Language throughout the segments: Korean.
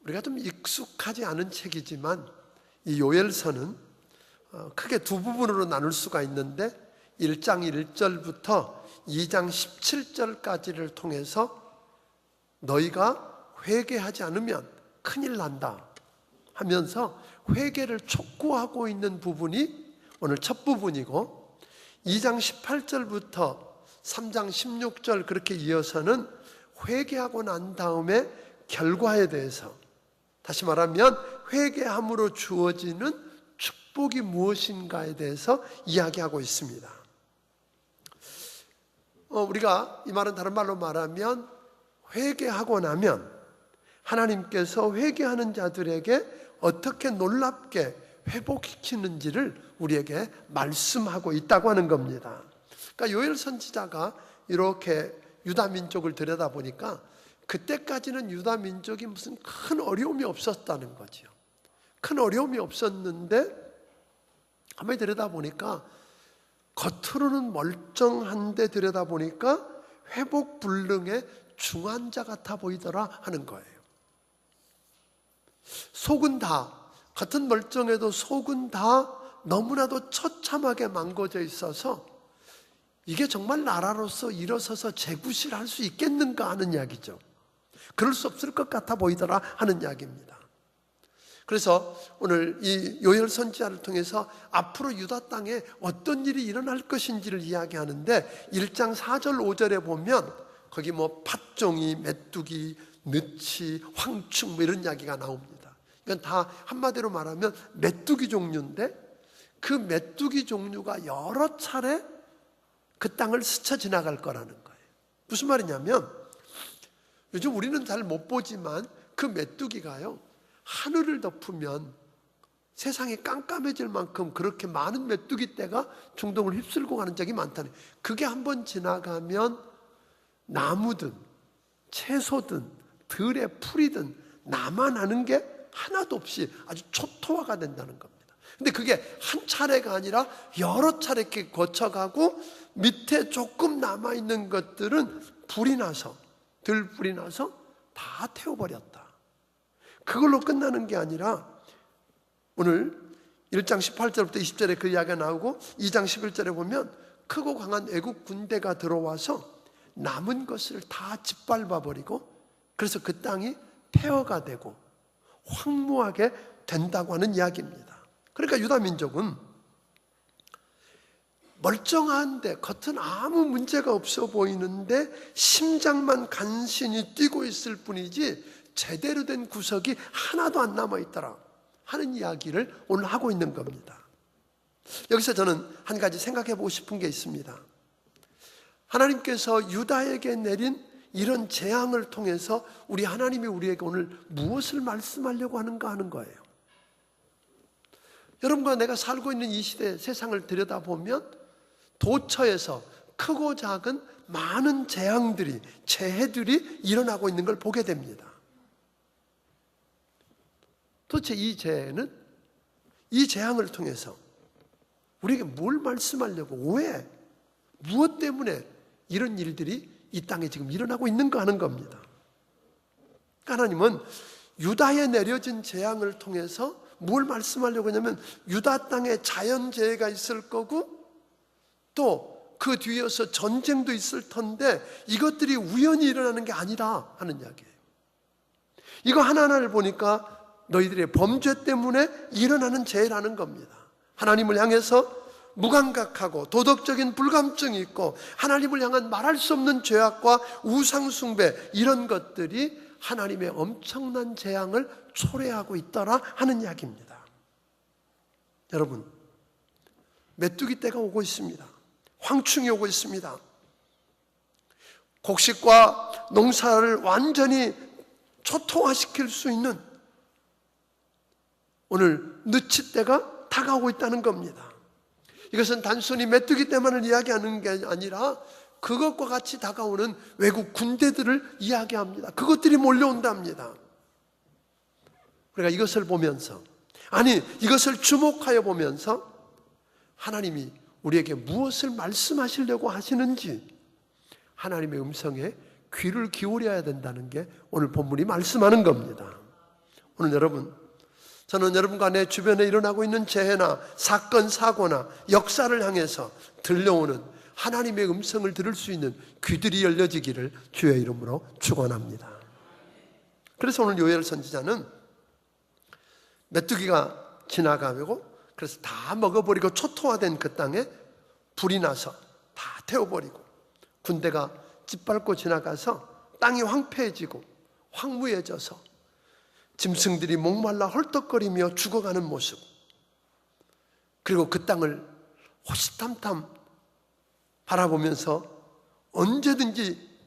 우리가 좀 익숙하지 않은 책이지만 이 요엘서는 크게 두 부분으로 나눌 수가 있는데 1장 1절부터 2장 17절까지를 통해서 너희가 회개하지 않으면 큰일 난다 하면서 회개를 촉구하고 있는 부분이 오늘 첫 부분이고, 2장 18절부터 3장 16절 그렇게 이어서는 회개하고 난 다음에 결과에 대해서, 다시 말하면 회개함으로 주어지는 축복이 무엇인가에 대해서 이야기하고 있습니다. 우리가 이 말은 다른 말로 말하면 회개하고 나면 하나님께서 회개하는 자들에게 어떻게 놀랍게 회복시키는지를 우리에게 말씀하고 있다고 하는 겁니다. 그러니까 요엘 선지자가 이렇게 유다 민족을 들여다보니까 그때까지는 유다 민족이 무슨 큰 어려움이 없었다는 거죠. 큰 어려움이 없었는데 한번 들여다보니까 겉으로는 멀쩡한데 들여다보니까 회복 불능의 중환자 같아 보이더라 하는 거예요. 속은 다, 겉은 멀쩡해도 속은 다 너무나도 처참하게 망가져 있어서 이게 정말 나라로서 일어서서 재구실할 수 있겠는가 하는 이야기죠. 그럴 수 없을 것 같아 보이더라 하는 이야기입니다. 그래서 오늘 이 요엘 선지자를 통해서 앞으로 유다 땅에 어떤 일이 일어날 것인지를 이야기하는데 1장 4절 5절에 보면 거기 뭐 팥종이, 메뚜기, 느치, 황충 뭐 이런 이야기가 나옵니다. 이건 다 한마디로 말하면 메뚜기 종류인데 그 메뚜기 종류가 여러 차례 그 땅을 스쳐 지나갈 거라는 거예요. 무슨 말이냐면 요즘 우리는 잘 못 보지만 그 메뚜기가요, 하늘을 덮으면 세상이 깜깜해질 만큼 그렇게 많은 메뚜기 떼가 중동을 휩쓸고 가는 적이 많다는 거예요. 그게 한번 지나가면 나무든 채소든 들의 풀이든 남아나는 게 하나도 없이 아주 초토화가 된다는 겁니다. 근데 그게 한 차례가 아니라 여러 차례 이렇게 거쳐가고 밑에 조금 남아있는 것들은 불이 나서, 들불이 나서 다 태워버렸다. 그걸로 끝나는 게 아니라 오늘 1장 18절부터 20절에 그 이야기가 나오고 2장 11절에 보면 크고 강한 애국 군대가 들어와서 남은 것을 다 짓밟아버리고 그래서 그 땅이 폐허가 되고 황무하게 된다고 하는 이야기입니다. 그러니까 유다 민족은 멀쩡한데 겉은 아무 문제가 없어 보이는데 심장만 간신히 뛰고 있을 뿐이지 제대로 된 구석이 하나도 안 남아있더라 하는 이야기를 오늘 하고 있는 겁니다. 여기서 저는 한 가지 생각해 보고 싶은 게 있습니다. 하나님께서 유다에게 내린 이런 재앙을 통해서 우리 하나님이 우리에게 오늘 무엇을 말씀하려고 하는가 하는 거예요. 여러분과 내가 살고 있는 이 시대 세상을 들여다보면 도처에서 크고 작은 많은 재앙들이, 재해들이 일어나고 있는 걸 보게 됩니다. 도대체 이 재해는, 이 재앙을 통해서 우리에게 뭘 말씀하려고, 왜, 무엇 때문에 이런 일들이 이 땅에 지금 일어나고 있는가 하는 겁니다. 하나님은 유다에 내려진 재앙을 통해서 뭘 말씀하려고 하냐면 유다 땅에 자연재해가 있을 거고 또 그 뒤에서 전쟁도 있을 텐데 이것들이 우연히 일어나는 게 아니라 하는 이야기예요. 이거 하나하나를 보니까 너희들의 범죄 때문에 일어나는 재해라는 겁니다. 하나님을 향해서 무감각하고 도덕적인 불감증이 있고 하나님을 향한 말할 수 없는 죄악과 우상숭배, 이런 것들이 하나님의 엄청난 재앙을 초래하고 있더라 하는 이야기입니다. 여러분, 메뚜기 떼가 오고 있습니다. 황충이 오고 있습니다. 곡식과 농사를 완전히 초토화시킬 수 있는 오늘 느치 때가 다가오고 있다는 겁니다. 이것은 단순히 메뚜기 때만을 이야기하는 게 아니라 그것과 같이 다가오는 외국 군대들을 이야기합니다. 그것들이 몰려온답니다. 우리가 이것을 보면서, 아니 이것을 주목하여 보면서 하나님이 우리에게 무엇을 말씀하시려고 하시는지 하나님의 음성에 귀를 기울여야 된다는 게 오늘 본문이 말씀하는 겁니다. 오늘 여러분, 저는 여러분과 내 주변에 일어나고 있는 재해나 사건, 사고나 역사를 향해서 들려오는 하나님의 음성을 들을 수 있는 귀들이 열려지기를 주의 이름으로 축원합니다. 그래서 오늘 요엘 선지자는 메뚜기가 지나가고 그래서 다 먹어버리고 초토화된 그 땅에 불이 나서 다 태워버리고 군대가 짓밟고 지나가서 땅이 황폐해지고 황무해져서 짐승들이 목말라 헐떡거리며 죽어가는 모습, 그리고 그 땅을 호시탐탐 바라보면서 언제든지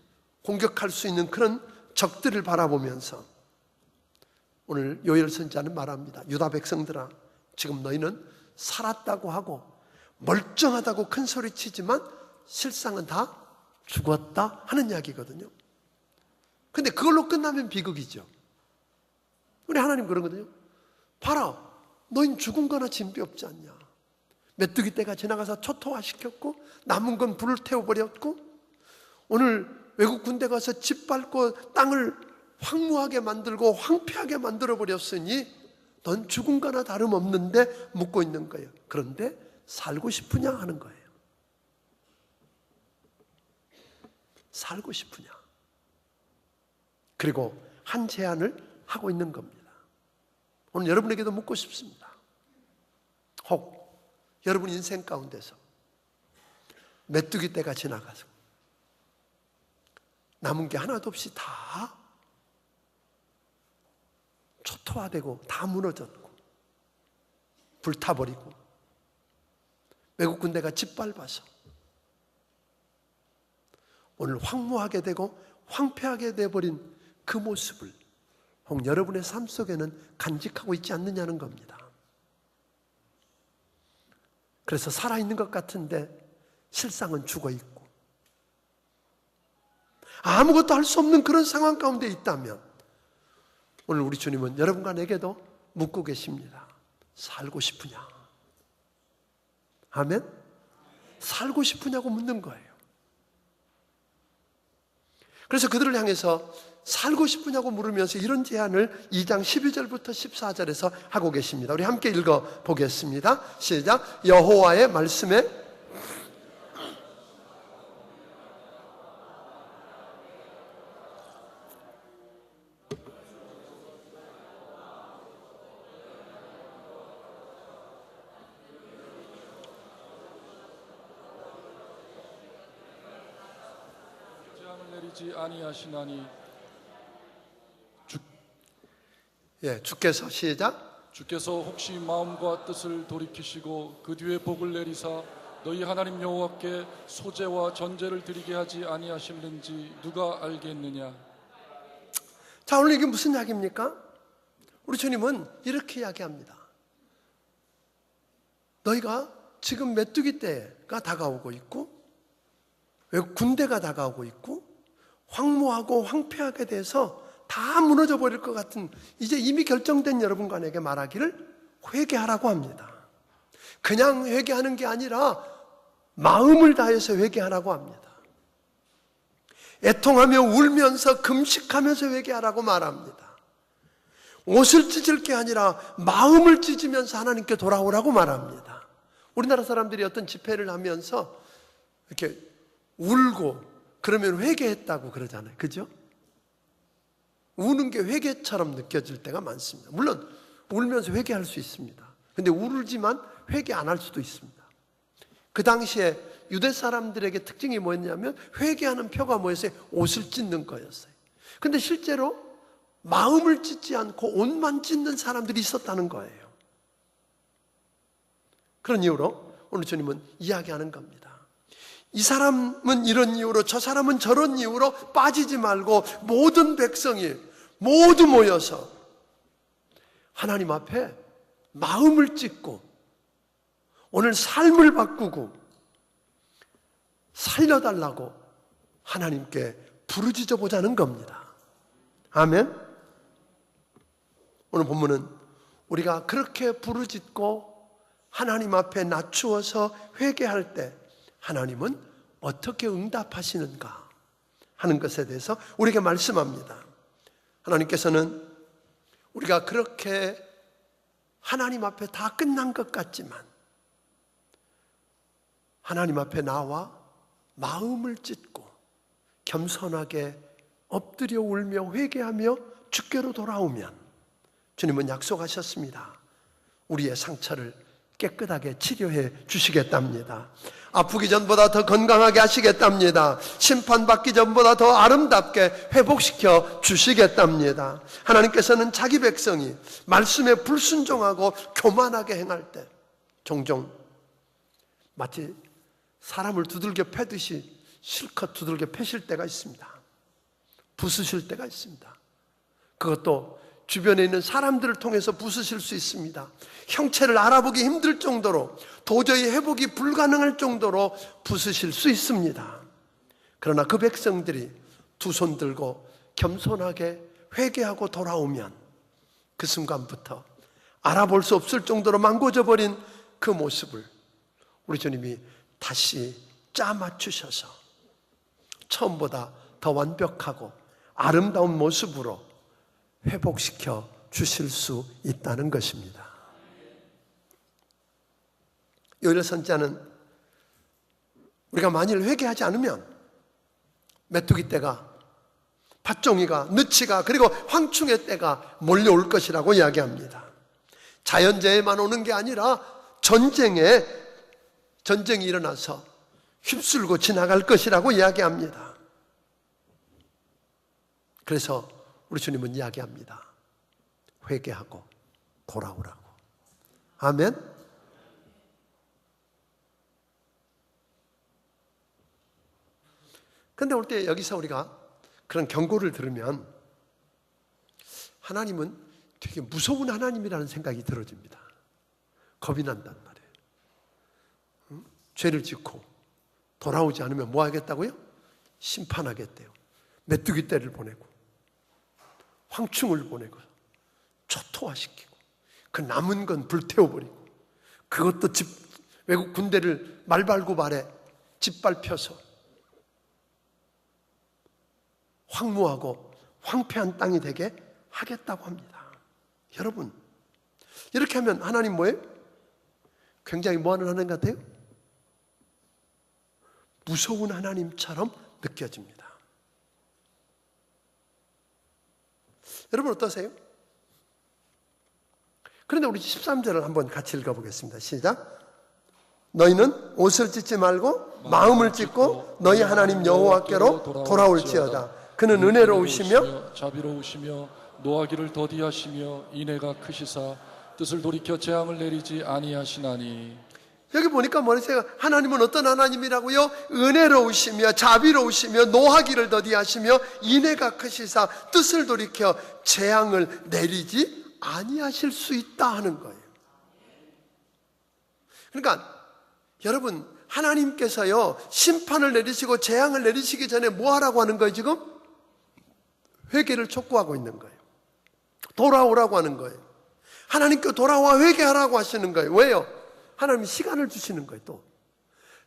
공격할 수 있는 그런 적들을 바라보면서 오늘 요엘 선지자는 말합니다. 유다 백성들아, 지금 너희는 살았다고 하고 멀쩡하다고 큰 소리 치지만 실상은 다 죽었다 하는 이야기거든요. 근데 그걸로 끝나면 비극이죠. 우리 하나님 그러거든요. 봐라, 너희는 죽은 거나 진비 없지 않냐. 메뚜기 떼가 지나가서 초토화시켰고 남은 건 불을 태워버렸고 오늘 외국 군대 가서 짓밟고 땅을 황무하게 만들고 황폐하게 만들어버렸으니 넌 죽은 거나 다름없는데 묻고 있는 거예요. 그런데 살고 싶으냐 하는 거예요. 살고 싶으냐. 그리고 한 제안을 하고 있는 겁니다. 오늘 여러분에게도 묻고 싶습니다. 혹 여러분 인생 가운데서 메뚜기 떼가 지나가서 남은 게 하나도 없이 다 초토화되고 다 무너졌고 불타버리고 외국 군대가 짓밟아서 오늘 황무하게 되고 황폐하게 되어버린 그 모습을 혹 여러분의 삶 속에는 간직하고 있지 않느냐는 겁니다. 그래서 살아있는 것 같은데 실상은 죽어있고 아무것도 할 수 없는 그런 상황 가운데 있다면 오늘 우리 주님은 여러분과 내게도 묻고 계십니다. 살고 싶으냐? 아멘? 살고 싶으냐고 묻는 거예요. 그래서 그들을 향해서 살고 싶으냐고 물으면서 이런 제안을 2장 12절부터 14절에서 하고 계십니다. 우리 함께 읽어보겠습니다. 시작. 여호와의 말씀에 내리지 아니하시나니 주께서 시작. 주께서 혹시 마음과 뜻을 돌이키시고 그 뒤에 복을 내리사 너희 하나님 여호와께 소제와 전제를 드리게 하지 아니하실는지 누가 알겠느냐. 자, 오늘 이게 무슨 이야기입니까? 우리 주님은 이렇게 이야기합니다. 너희가 지금 메뚜기 때가 다가오고 있고 외국 군대가 다가오고 있고 황무하고 황폐하게 돼서 다 무너져 버릴 것 같은 이제 이미 결정된 여러분과 내게 말하기를 회개하라고 합니다. 그냥 회개하는 게 아니라 마음을 다해서 회개하라고 합니다. 애통하며 울면서 금식하면서 회개하라고 말합니다. 옷을 찢을 게 아니라 마음을 찢으면서 하나님께 돌아오라고 말합니다. 우리나라 사람들이 어떤 집회를 하면서 이렇게 울고 그러면 회개했다고 그러잖아요. 그죠? 우는 게 회개처럼 느껴질 때가 많습니다. 물론 울면서 회개할 수 있습니다. 근데 울지만 회개 안 할 수도 있습니다. 그 당시에 유대 사람들에게 특징이 뭐였냐면 회개하는 표가 뭐였어요? 옷을 찢는 거였어요. 근데 실제로 마음을 찢지 않고 옷만 찢는 사람들이 있었다는 거예요. 그런 이유로 오늘 주님은 이야기하는 겁니다. 이 사람은 이런 이유로 저 사람은 저런 이유로 빠지지 말고 모든 백성이 모두 모여서 하나님 앞에 마음을 찢고 오늘 삶을 바꾸고 살려달라고 하나님께 부르짖어 보자는 겁니다. 아멘. 오늘 본문은 우리가 그렇게 부르짖고 하나님 앞에 낮추어서 회개할 때 하나님은 어떻게 응답하시는가 하는 것에 대해서 우리에게 말씀합니다. 하나님께서는 우리가 그렇게 하나님 앞에 다 끝난 것 같지만 하나님 앞에 나와 마음을 찢고 겸손하게 엎드려 울며 회개하며 주께로 돌아오면 주님은 약속하셨습니다. 우리의 상처를 깨끗하게 치료해 주시겠답니다. 아프기 전보다 더 건강하게 하시겠답니다. 심판받기 전보다 더 아름답게 회복시켜 주시겠답니다. 하나님께서는 자기 백성이 말씀에 불순종하고 교만하게 행할 때 종종 마치 사람을 두들겨 패듯이 실컷 두들겨 패실 때가 있습니다. 부수실 때가 있습니다. 그것도 주변에 있는 사람들을 통해서 부수실 수 있습니다. 형체를 알아보기 힘들 정도로, 도저히 회복이 불가능할 정도로 부수실 수 있습니다. 그러나 그 백성들이 두 손 들고 겸손하게 회개하고 돌아오면 그 순간부터 알아볼 수 없을 정도로 망고져 버린 그 모습을 우리 주님이 다시 짜맞추셔서 처음보다 더 완벽하고 아름다운 모습으로 회복시켜 주실 수 있다는 것입니다. 요엘 선지자는 우리가 만일 회개하지 않으면 메뚜기 떼가, 팥종이가, 느치가, 그리고 황충의 때가 몰려올 것이라고 이야기합니다. 자연재해만 오는 게 아니라 전쟁이 일어나서 휩쓸고 지나갈 것이라고 이야기합니다. 그래서 우리 주님은 이야기합니다. 회개하고 돌아오라고. 아멘. 그런데 올 때 여기서 우리가 그런 경고를 들으면 하나님은 되게 무서운 하나님이라는 생각이 들어집니다. 겁이 난단 말이에요. 죄를 짓고 돌아오지 않으면 뭐 하겠다고요? 심판하겠대요. 메뚜기 떼를 보내고 황충을 보내고 초토화시키고 그 남은 건 불태워버리고 그것도 외국 군대를 말발굽 아래 짓밟혀서 황무하고 황폐한 땅이 되게 하겠다고 합니다. 여러분, 이렇게 하면 하나님 뭐예요? 굉장히 뭐하는 하나님 같아요? 무서운 하나님처럼 느껴집니다. 여러분 어떠세요? 그런데 우리 13절을 한번 같이 읽어보겠습니다. 시작. 너희는 옷을 찢지 말고 마음을 찢고 너희 하나님 여호와께로 돌아올지어다. 그는 은혜로우시며 자비로우시며 노하기를 더디하시며 인애가 크시사 뜻을 돌이켜 재앙을 내리지 아니하시나니. 여기 보니까 뭐랬어요? 하나님은 어떤 하나님이라고요? 은혜로우시며 자비로우시며 노하기를 더디하시며 인애가 크시사 뜻을 돌이켜 재앙을 내리지 아니하실 수 있다 하는 거예요. 그러니까 여러분, 하나님께서요 심판을 내리시고 재앙을 내리시기 전에 뭐 하라고 하는 거예요? 지금 회개를 촉구하고 있는 거예요. 돌아오라고 하는 거예요. 하나님께 돌아와 회개하라고 하시는 거예요. 왜요? 하나님이 시간을 주시는 거예요. 또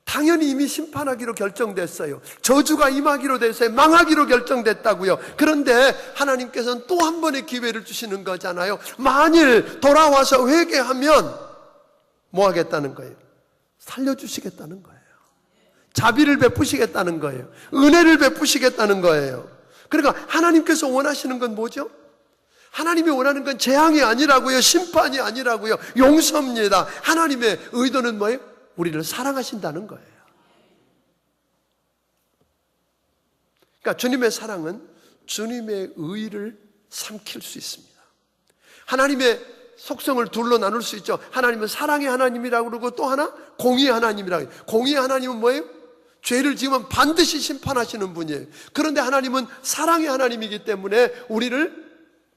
당연히 이미 심판하기로 결정됐어요. 저주가 임하기로 됐어요. 망하기로 결정됐다고요. 그런데 하나님께서는 또 한 번의 기회를 주시는 거잖아요. 만일 돌아와서 회개하면 뭐 하겠다는 거예요? 살려주시겠다는 거예요. 자비를 베푸시겠다는 거예요. 은혜를 베푸시겠다는 거예요. 그러니까 하나님께서 원하시는 건 뭐죠? 하나님이 원하는 건 재앙이 아니라고요. 심판이 아니라고요. 용서입니다. 하나님의 의도는 뭐예요? 우리를 사랑하신다는 거예요. 그러니까 주님의 사랑은 주님의 의를 삼킬 수 있습니다. 하나님의 속성을 둘로 나눌 수 있죠. 하나님은 사랑의 하나님이라고 그러고 또 하나 공의의 하나님이라고 해요. 공의의 하나님은 뭐예요? 죄를 지으면 반드시 심판하시는 분이에요. 그런데 하나님은 사랑의 하나님이기 때문에 우리를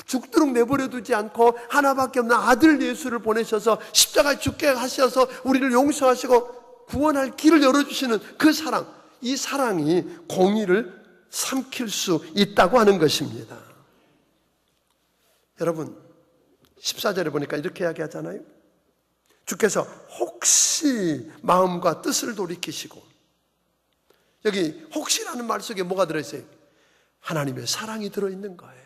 죽도록 내버려 두지 않고 하나밖에 없는 아들 예수를 보내셔서 십자가에 죽게 하셔서 우리를 용서하시고 구원할 길을 열어주시는 그 사랑, 이 사랑이 공의를 삼킬 수 있다고 하는 것입니다. 여러분 14절에 보니까 이렇게 이야기하잖아요. 주께서 혹시 마음과 뜻을 돌이키시고, 여기 혹시라는 말 속에 뭐가 들어있어요? 하나님의 사랑이 들어있는 거예요.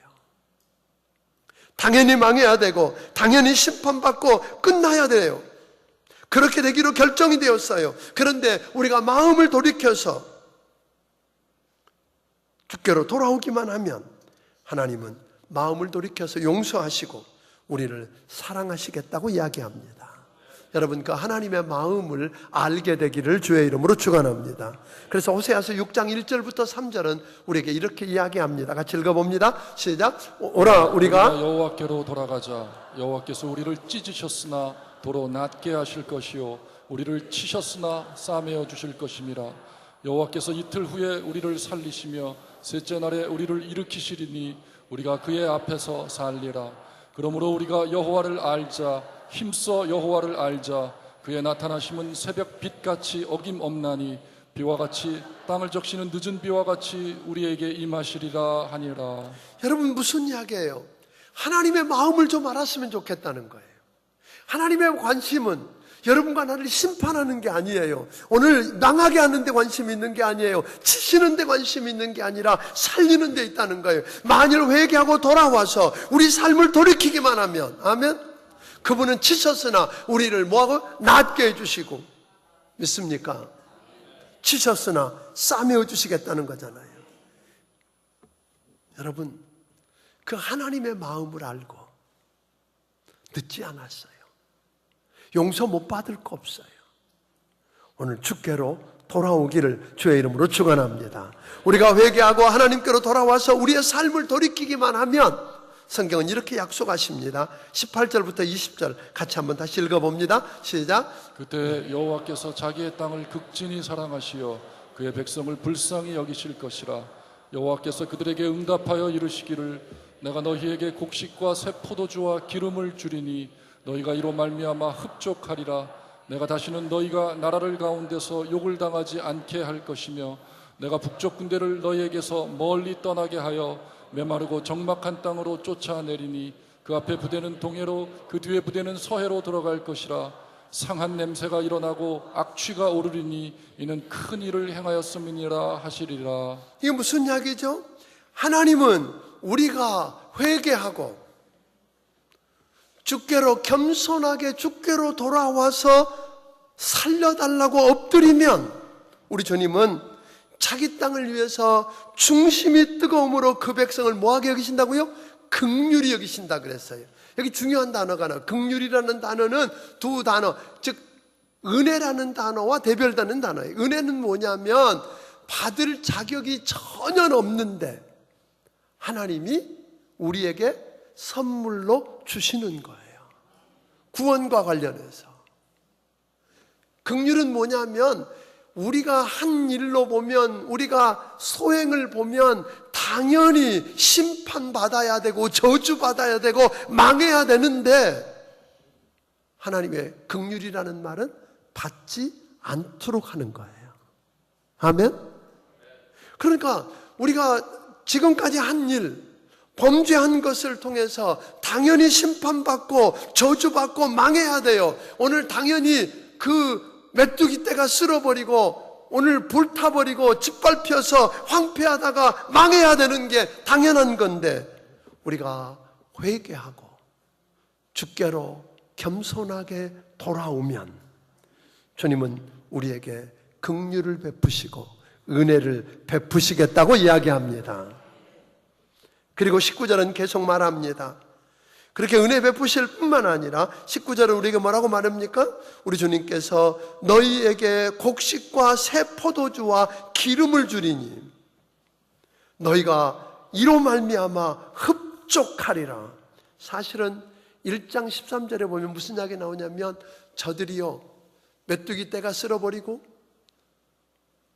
당연히 망해야 되고 당연히 심판받고 끝나야 돼요. 그렇게 되기로 결정이 되었어요. 그런데 우리가 마음을 돌이켜서 주께로 돌아오기만 하면 하나님은 마음을 돌이켜서 용서하시고 우리를 사랑하시겠다고 이야기합니다. 여러분, 그 하나님의 마음을 알게 되기를 주의 이름으로 축원합니다. 그래서 호세아서 6장 1절부터 3절은 우리에게 이렇게 이야기합니다. 같이 읽어봅니다. 시작. 오라 우리가 여호와께로 돌아가자. 여호와께서 우리를 찢으셨으나 도로 낫게 하실 것이요 우리를 치셨으나 싸매어 주실 것임이라. 여호와께서 이틀 후에 우리를 살리시며 셋째 날에 우리를 일으키시리니 우리가 그의 앞에서 살리라. 그러므로 우리가 여호와를 알자. 힘써 여호와를 알자. 그의 나타나심은 새벽 빛같이 어김없나니 비와 같이 땅을 적시는 늦은 비와 같이 우리에게 임하시리라 하니라. 여러분, 무슨 이야기예요? 하나님의 마음을 좀 알았으면 좋겠다는 거예요. 하나님의 관심은 여러분과 나를 심판하는 게 아니에요. 오늘 망하게 하는 데 관심이 있는 게 아니에요. 치시는 데 관심이 있는 게 아니라 살리는 데 있다는 거예요. 만일 회개하고 돌아와서 우리 삶을 돌이키기만 하면, 아멘, 그분은 치셨으나 우리를 뭐하고? 낫게 해주시고, 믿습니까? 치셨으나 싸매어 주시겠다는 거잖아요. 여러분, 그 하나님의 마음을 알고 늦지 않았어요. 용서 못 받을 거 없어요. 오늘 주께로 돌아오기를 주의 이름으로 축원합니다. 우리가 회개하고 하나님께로 돌아와서 우리의 삶을 돌이키기만 하면 성경은 이렇게 약속하십니다. 18절부터 20절 같이 한번 다시 읽어봅니다. 시작. 그때 여호와께서 자기의 땅을 극진히 사랑하시어 그의 백성을 불쌍히 여기실 것이라. 여호와께서 그들에게 응답하여 이르시기를 내가 너희에게 곡식과 새 포도주와 기름을 주리니 너희가 이로 말미암아 흡족하리라. 내가 다시는 너희가 나라를 가운데서 욕을 당하지 않게 할 것이며 내가 북쪽 군대를 너희에게서 멀리 떠나게 하여 메마르고 적막한 땅으로 쫓아내리니 그 앞에 부대는 동해로 그 뒤에 부대는 서해로 들어갈 것이라. 상한 냄새가 일어나고 악취가 오르리니 이는 큰 일을 행하였음이니라 하시리라. 이게 무슨 이야기죠? 하나님은 우리가 회개하고 주께로 겸손하게 주께로 돌아와서 살려달라고 엎드리면 우리 주님은 자기 땅을 위해서 중심이 뜨거움으로 그 백성을 뭐하게 여기신다고요? 긍휼히 여기신다 그랬어요. 여기 중요한 단어가 나와요. 긍휼이라는 단어는 두 단어, 즉 은혜라는 단어와 대별되는 단어예요. 은혜는 뭐냐면 받을 자격이 전혀 없는데 하나님이 우리에게 선물로 주시는 거예요. 구원과 관련해서. 긍휼은 뭐냐면 우리가 한 일로 보면, 우리가 소행을 보면 당연히 심판받아야 되고 저주받아야 되고 망해야 되는데 하나님의 긍휼이라는 말은 받지 않도록 하는 거예요. 아멘? 그러니까 우리가 지금까지 한 일, 범죄한 것을 통해서 당연히 심판받고 저주받고 망해야 돼요. 오늘 당연히 그 메뚜기 떼가 쓸어버리고 오늘 불타버리고 짓밟혀서 황폐하다가 망해야 되는 게 당연한 건데 우리가 회개하고 주께로 겸손하게 돌아오면 주님은 우리에게 긍휼을 베푸시고 은혜를 베푸시겠다고 이야기합니다. 그리고 19절은 계속 말합니다. 그렇게 은혜 베푸실 뿐만 아니라 19절은 우리에게 뭐라고 말합니까? 우리 주님께서 너희에게 곡식과 새 포도주와 기름을 주리니 너희가 이로 말미암아 흡족하리라. 사실은 1장 13절에 보면 무슨 이야기 나오냐면 저들이요 메뚜기 떼가 쓸어버리고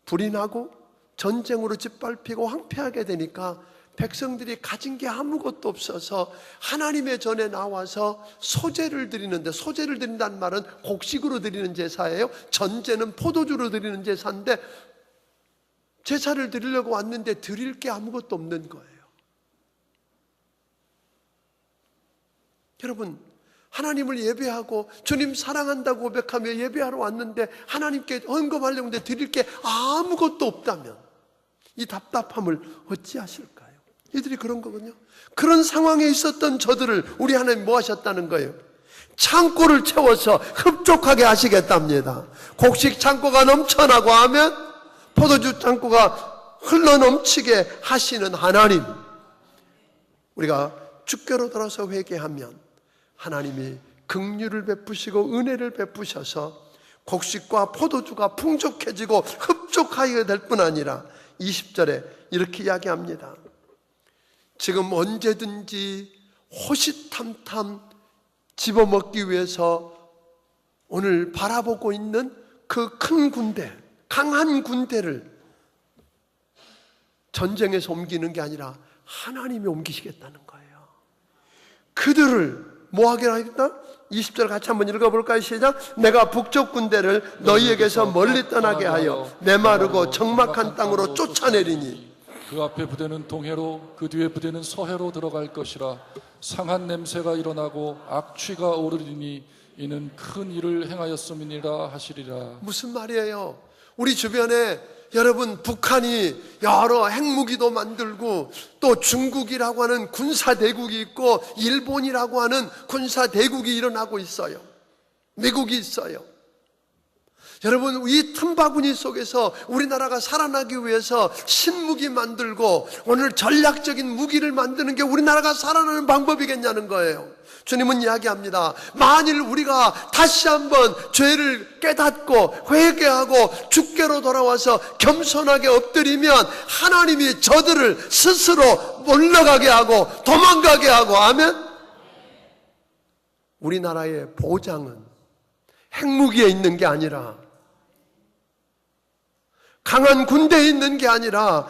불이 나고 전쟁으로 짓밟히고 황폐하게 되니까 백성들이 가진 게 아무것도 없어서 하나님의 전에 나와서 소제를 드리는데, 소제를 드린다는 말은 곡식으로 드리는 제사예요. 전제는 포도주로 드리는 제사인데 제사를 드리려고 왔는데 드릴 게 아무것도 없는 거예요. 여러분, 하나님을 예배하고 주님 사랑한다고 고백하며 예배하러 왔는데 하나님께 헌금하려고 하는데 드릴 게 아무것도 없다면 이 답답함을 어찌하실까요? 이들이 그런 거거든요. 그런 상황에 있었던 저들을 우리 하나님 뭐 하셨다는 거예요? 창고를 채워서 흡족하게 하시겠답니다. 곡식 창고가 넘쳐나고 하면 포도주 창고가 흘러넘치게 하시는 하나님, 우리가 주께로 돌아서 회개하면 하나님이 긍휼을 베푸시고 은혜를 베푸셔서 곡식과 포도주가 풍족해지고 흡족하게 될 뿐 아니라 20절에 이렇게 이야기합니다. 지금 언제든지 호시탐탐 집어먹기 위해서 오늘 바라보고 있는 그 큰 군대, 강한 군대를 전쟁에서 옮기는 게 아니라 하나님이 옮기시겠다는 거예요. 그들을 뭐 하게 하겠다? 20절 같이 한번 읽어볼까요? 시작. 내가 북쪽 군대를 너희에게서 멀리 떠나게 하여 메마르고 적막한 땅으로 쫓아내리니 그 앞에 부대는 동해로 그 뒤에 부대는 서해로 들어갈 것이라. 상한 냄새가 일어나고 악취가 오르리니 이는 큰 일을 행하였음이니라 하시리라. 무슨 말이에요? 우리 주변에 여러분, 북한이 여러 핵무기도 만들고 또 중국이라고 하는 군사대국이 있고 일본이라고 하는 군사대국이 일어나고 있어요. 미국이 있어요. 여러분, 이 틈바구니 속에서 우리나라가 살아나기 위해서 신무기 만들고 오늘 전략적인 무기를 만드는 게 우리나라가 살아나는 방법이겠냐는 거예요. 주님은 이야기합니다. 만일 우리가 다시 한번 죄를 깨닫고 회개하고 주께로 돌아와서 겸손하게 엎드리면 하나님이 저들을 스스로 물러가게 하고 도망가게 하고 하면 우리나라의 보장은 핵무기에 있는 게 아니라 강한 군대에 있는 게 아니라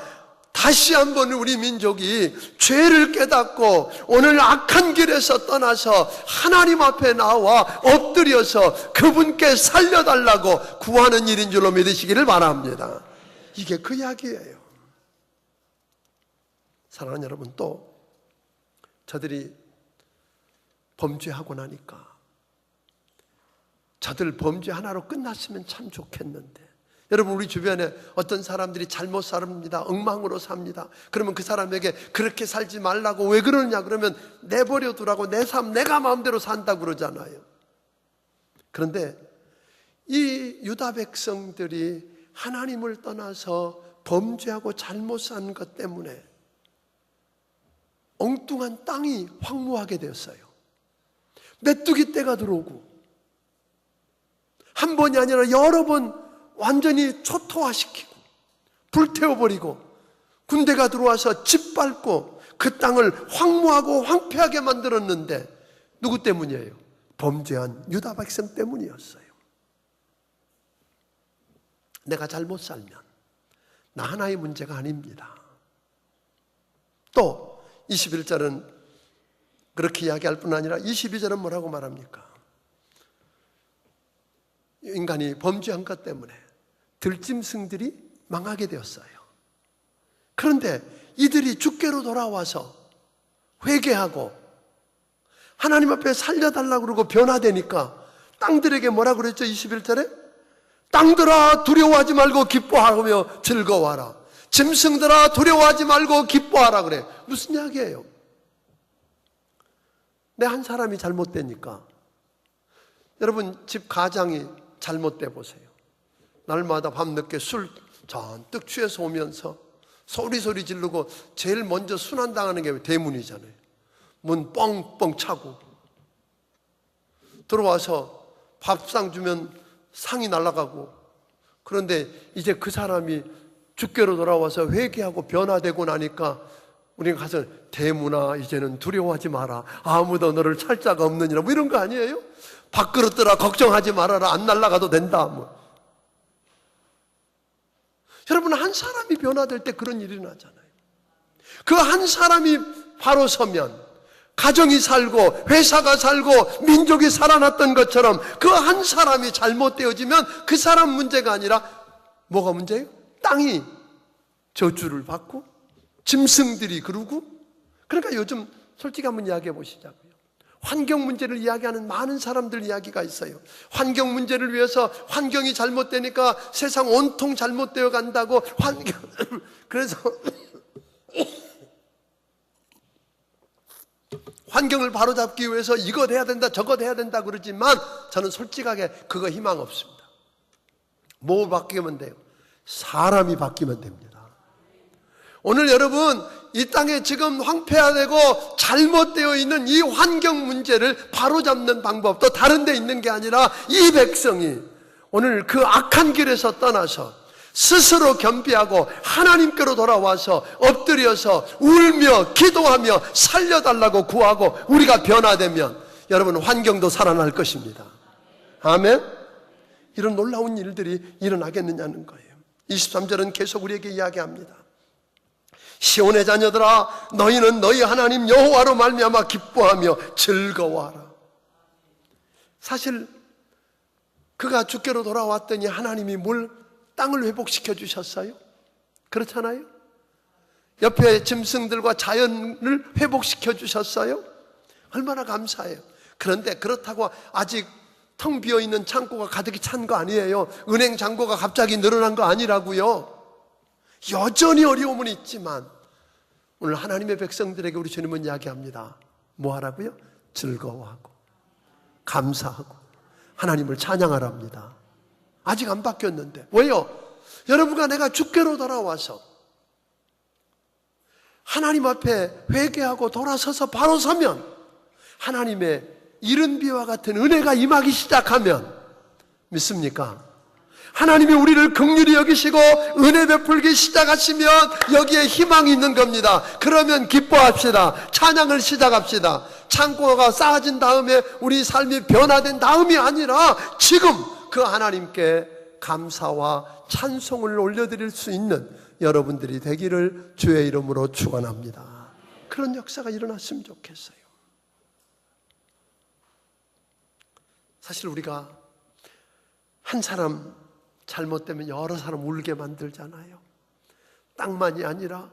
다시 한번 우리 민족이 죄를 깨닫고 오늘 악한 길에서 떠나서 하나님 앞에 나와 엎드려서 그분께 살려달라고 구하는 일인 줄로 믿으시기를 바랍니다. 이게 그 이야기예요. 사랑하는 여러분, 또 저들이 범죄하고 나니까 저들 범죄 하나로 끝났으면 참 좋겠는데, 여러분, 우리 주변에 어떤 사람들이 잘못 삽니다. 엉망으로 삽니다. 그러면 그 사람에게 그렇게 살지 말라고 왜 그러느냐 그러면 내버려 두라고, 내 삶 내가 마음대로 산다고 그러잖아요. 그런데 이 유다 백성들이 하나님을 떠나서 범죄하고 잘못 산 것 때문에 엉뚱한 땅이 황무하게 되었어요. 메뚜기 떼가 들어오고 한 번이 아니라 여러 번 완전히 초토화시키고 불태워버리고 군대가 들어와서 짓밟고 그 땅을 황무하고 황폐하게 만들었는데 누구 때문이에요? 범죄한 유다 백성 때문이었어요. 내가 잘못 살면 나 하나의 문제가 아닙니다. 또 21절은 그렇게 이야기할 뿐 아니라 22절은 뭐라고 말합니까? 인간이 범죄한 것 때문에 들짐승들이 망하게 되었어요. 그런데 이들이 주께로 돌아와서 회개하고 하나님 앞에 살려달라고 그러고 변화되니까 땅들에게 뭐라고 그랬죠? 21절에 땅들아 두려워하지 말고 기뻐하며 즐거워하라. 짐승들아 두려워하지 말고 기뻐하라 그래. 무슨 이야기예요? 내 한 사람이 잘못되니까, 여러분 집 가장이 잘못돼 보세요. 날마다 밤늦게 술 잔뜩 취해서 오면서 소리 지르고 제일 먼저 순환당하는 게 대문이잖아요. 문 뻥뻥 차고 들어와서 밥상 주면 상이 날아가고. 그런데 이제 그 사람이 주께로 돌아와서 회개하고 변화되고 나니까 우리가 가서 대문아 이제는 두려워하지 마라. 아무도 너를 찰 자가 없느니라. 뭐 이런 거 아니에요? 밥그릇들아 걱정하지 말아라. 안 날아가도 된다. 뭐. 여러분, 한 사람이 변화될 때 그런 일이 나잖아요. 그 한 사람이 바로 서면 가정이 살고 회사가 살고 민족이 살아났던 것처럼 그 한 사람이 잘못되어지면 그 사람 문제가 아니라 뭐가 문제예요? 땅이 저주를 받고 짐승들이 그러고. 그러니까 요즘 솔직히 한번 이야기해 보시자고요. 환경 문제를 이야기하는 많은 사람들 이야기가 있어요. 환경 문제를 위해서 환경이 잘못되니까 세상 온통 잘못되어 간다고 그래서 환경을 바로잡기 위해서 이거 해야 된다 저거 해야 된다 그러지만 저는 솔직하게 그거 희망 없습니다. 뭐 바뀌면 돼요? 사람이 바뀌면 됩니다. 오늘 여러분 이 땅에 지금 황폐화되고 잘못되어 있는 이 환경 문제를 바로잡는 방법, 또 다른 데 있는 게 아니라 이 백성이 오늘 그 악한 길에서 떠나서 스스로 겸비하고 하나님께로 돌아와서 엎드려서 울며 기도하며 살려달라고 구하고 우리가 변화되면 여러분 환경도 살아날 것입니다. 아멘? 이런 놀라운 일들이 일어나겠느냐는 거예요. 23절은 계속 우리에게 이야기합니다. 시온의 자녀들아 너희는 너희 하나님 여호와로 말미암아 기뻐하며 즐거워하라. 사실 그가 주께로 돌아왔더니 하나님이 땅을 회복시켜 주셨어요? 그렇잖아요? 옆에 짐승들과 자연을 회복시켜 주셨어요? 얼마나 감사해요. 그런데 그렇다고 아직 텅 비어있는 창고가 가득히 찬 거 아니에요. 은행 잔고가 갑자기 늘어난 거 아니라고요. 여전히 어려움은 있지만 오늘 하나님의 백성들에게 우리 주님은 이야기합니다. 뭐 하라고요? 즐거워하고 감사하고 하나님을 찬양하랍니다. 아직 안 바뀌었는데. 왜요? 여러분과 내가 주께로 돌아와서 하나님 앞에 회개하고 돌아서서 바로 서면 하나님의 이른 비와 같은 은혜가 임하기 시작하면 믿습니까? 하나님이 우리를 긍휼히 여기시고 은혜 베풀기 시작하시면 여기에 희망이 있는 겁니다. 그러면 기뻐합시다. 찬양을 시작합시다. 창고가 쌓아진 다음에 우리 삶이 변화된 다음이 아니라 지금 그 하나님께 감사와 찬송을 올려드릴 수 있는 여러분들이 되기를 주의 이름으로 축원합니다. 그런 역사가 일어났으면 좋겠어요. 사실 우리가 한 사람 잘못되면 여러 사람 울게 만들잖아요. 땅만이 아니라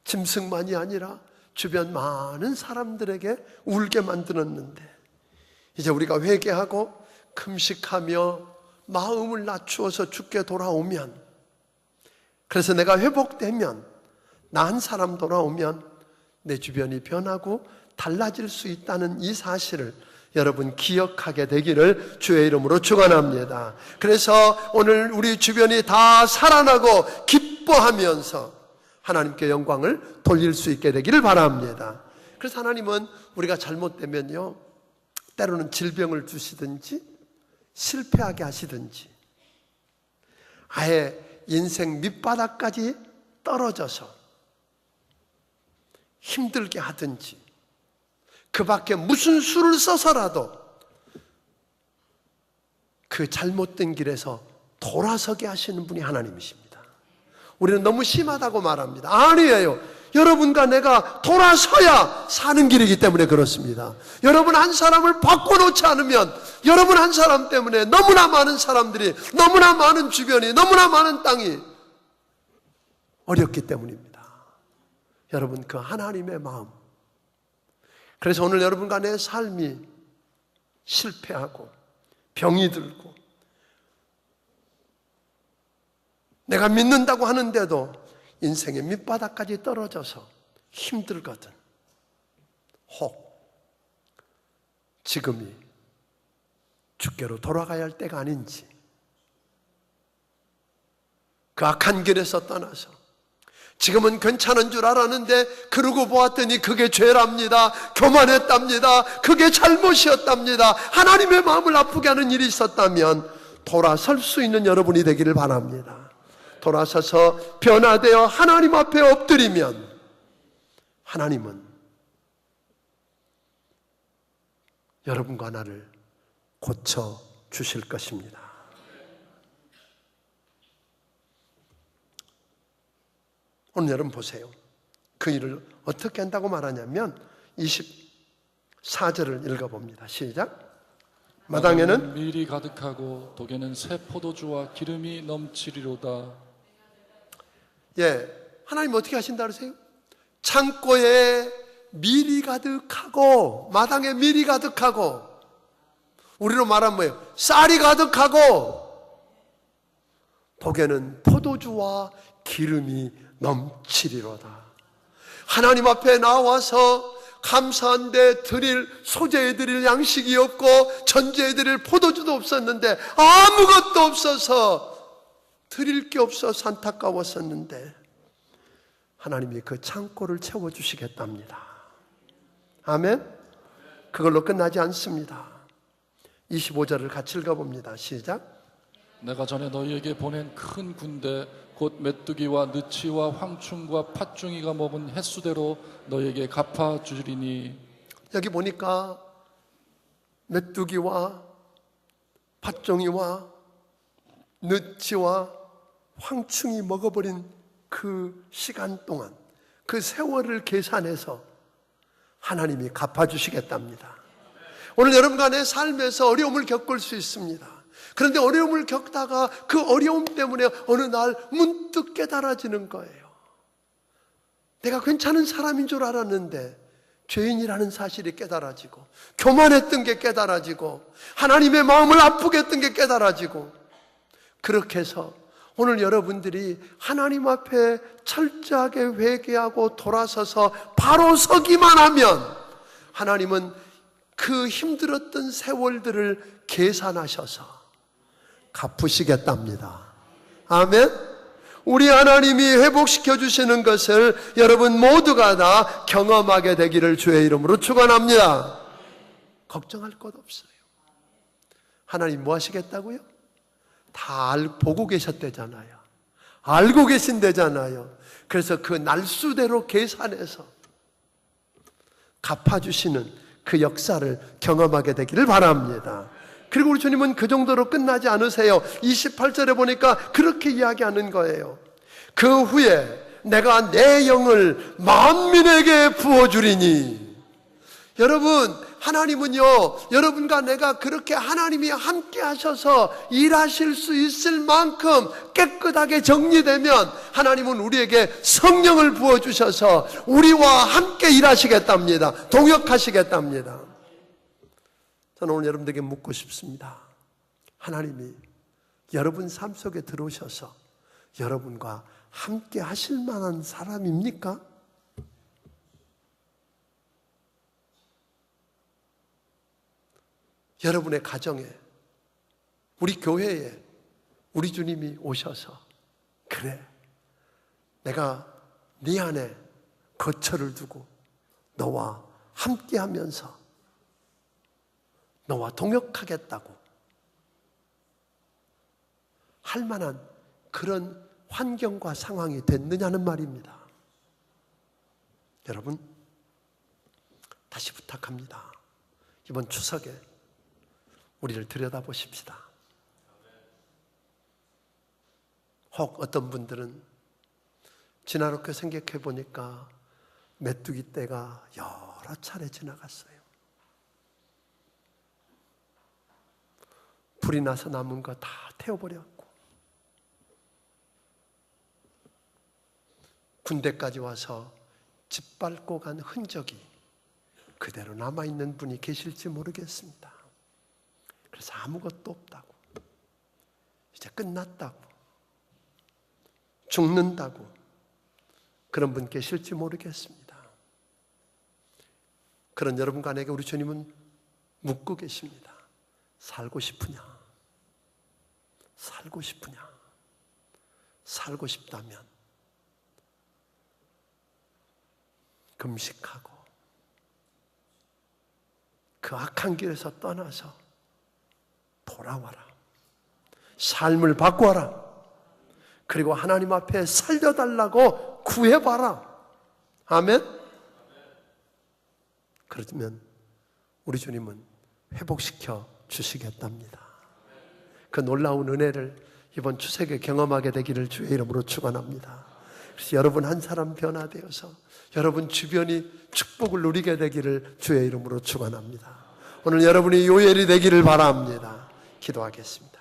짐승만이 아니라 주변 많은 사람들에게 울게 만들었는데 이제 우리가 회개하고 금식하며 마음을 낮추어서 주께 돌아오면, 그래서 내가 회복되면, 나 한 사람 돌아오면 내 주변이 변하고 달라질 수 있다는 이 사실을 여러분 기억하게 되기를 주의 이름으로 축원합니다. 그래서 오늘 우리 주변이 다 살아나고 기뻐하면서 하나님께 영광을 돌릴 수 있게 되기를 바랍니다. 그래서 하나님은 우리가 잘못되면요, 때로는 질병을 주시든지 실패하게 하시든지 아예 인생 밑바닥까지 떨어져서 힘들게 하든지 그 밖에 무슨 수를 써서라도 그 잘못된 길에서 돌아서게 하시는 분이 하나님이십니다. 우리는 너무 심하다고 말합니다. 아니에요. 여러분과 내가 돌아서야 사는 길이기 때문에 그렇습니다. 여러분 한 사람을 바꿔놓지 않으면 여러분 한 사람 때문에 너무나 많은 사람들이, 너무나 많은 주변이, 너무나 많은 땅이 어렵기 때문입니다. 여러분 그 하나님의 마음, 그래서 오늘 여러분과 내 삶이 실패하고 병이 들고 내가 믿는다고 하는데도 인생의 밑바닥까지 떨어져서 힘들거든. 혹 지금이 주께로 돌아가야 할 때가 아닌지, 그 악한 길에서 떠나서 지금은 괜찮은 줄 알았는데 그러고 보았더니 그게 죄랍니다. 교만했답니다. 그게 잘못이었답니다. 하나님의 마음을 아프게 하는 일이 있었다면 돌아설 수 있는 여러분이 되기를 바랍니다. 돌아서서 변화되어 하나님 앞에 엎드리면 하나님은 여러분과 나를 고쳐 주실 것입니다. 오늘 여러분 보세요. 그 일을 어떻게 한다고 말하냐면 24절을 읽어봅니다. 시작. 마당에는 밀이 가득하고 독에는 새 포도주와 기름이 넘치리로다. 하나님 어떻게 하신다 그러세요? 창고에 밀이 가득하고, 마당에 밀이 가득하고, 우리로 말하면 뭐예요? 쌀이 가득하고, 독에는 포도주와 기름이 넘치리로다. 하나님 앞에 나와서 감사한데 드릴 소재해 드릴 양식이 없고 전제해 드릴 포도주도 없었는데, 아무것도 없어서 드릴 게 없어서 안타까웠었는데 하나님이 그 창고를 채워주시겠답니다. 아멘. 그걸로 끝나지 않습니다. 25절을 같이 읽어봅니다. 시작. 내가 전에 너희에게 보낸 큰 군대 곧 메뚜기와 느치와 황충과 팥중이가 먹은 횟수대로 너희에게 갚아주리니. 여기 보니까 메뚜기와 팥종이와 느치와 황충이 먹어버린 그 시간 동안, 그 세월을 계산해서 하나님이 갚아주시겠답니다. 오늘 여러분과 내 삶에서 어려움을 겪을 수 있습니다. 그런데 어려움을 겪다가 그 어려움 때문에 어느 날 문득 깨달아지는 거예요. 내가 괜찮은 사람인 줄 알았는데 죄인이라는 사실이 깨달아지고, 교만했던 게 깨달아지고, 하나님의 마음을 아프게 했던 게 깨달아지고, 그렇게 해서 오늘 여러분들이 하나님 앞에 철저하게 회개하고 돌아서서 바로 서기만 하면 하나님은 그 힘들었던 세월들을 계산하셔서 갚으시겠답니다. 아멘. 우리 하나님이 회복시켜 주시는 것을 여러분 모두가 다 경험하게 되기를 주의 이름으로 축원합니다. 걱정할 것 없어요. 하나님 뭐 하시겠다고요? 다 보고 계셨대잖아요. 알고 계신대잖아요. 그래서 그 날수대로 계산해서 갚아주시는 그 역사를 경험하게 되기를 바랍니다. 그리고 우리 주님은 그 정도로 끝나지 않으세요. 28절에 보니까 그렇게 이야기하는 거예요. 그 후에 내가 내 영을 만민에게 부어주리니. 여러분, 하나님은요, 여러분과 내가 그렇게 하나님이 함께 하셔서 일하실 수 있을 만큼 깨끗하게 정리되면 하나님은 우리에게 성령을 부어주셔서 우리와 함께 일하시겠답니다. 동역하시겠답니다. 저는 오늘 여러분들에게 묻고 싶습니다. 하나님이 여러분 삶 속에 들어오셔서 여러분과 함께 하실 만한 사람입니까? 여러분의 가정에, 우리 교회에 우리 주님이 오셔서, 그래, 내가 네 안에 거처를 두고 너와 함께 하면서 너와 동역하겠다고 할 만한 그런 환경과 상황이 됐느냐는 말입니다. 여러분, 다시 부탁합니다. 이번 추석에 우리를 들여다보십시다. 혹 어떤 분들은 지나놓게 생각해 보니까 메뚜기 떼가 여러 차례 지나갔어요. 불이 나서 남은 거 다 태워버렸고, 군대까지 와서 짓밟고 간 흔적이 그대로 남아있는 분이 계실지 모르겠습니다. 그래서 아무것도 없다고, 이제 끝났다고, 죽는다고 그런 분 계실지 모르겠습니다. 그런 여러분과 내게 우리 주님은 묻고 계십니다. 살고 싶으냐? 살고 싶으냐? 살고 싶다면 금식하고 그 악한 길에서 떠나서 돌아와라. 삶을 바꾸어라. 그리고 하나님 앞에 살려달라고 구해봐라. 아멘? 그러면 우리 주님은 회복시켜 주시겠답니다. 그 놀라운 은혜를 이번 추석에 경험하게 되기를 주의 이름으로 축원합니다. 그래서 여러분 한 사람 변화되어서 여러분 주변이 축복을 누리게 되기를 주의 이름으로 축원합니다. 오늘 여러분이 요엘이 되기를 바랍니다. 기도하겠습니다.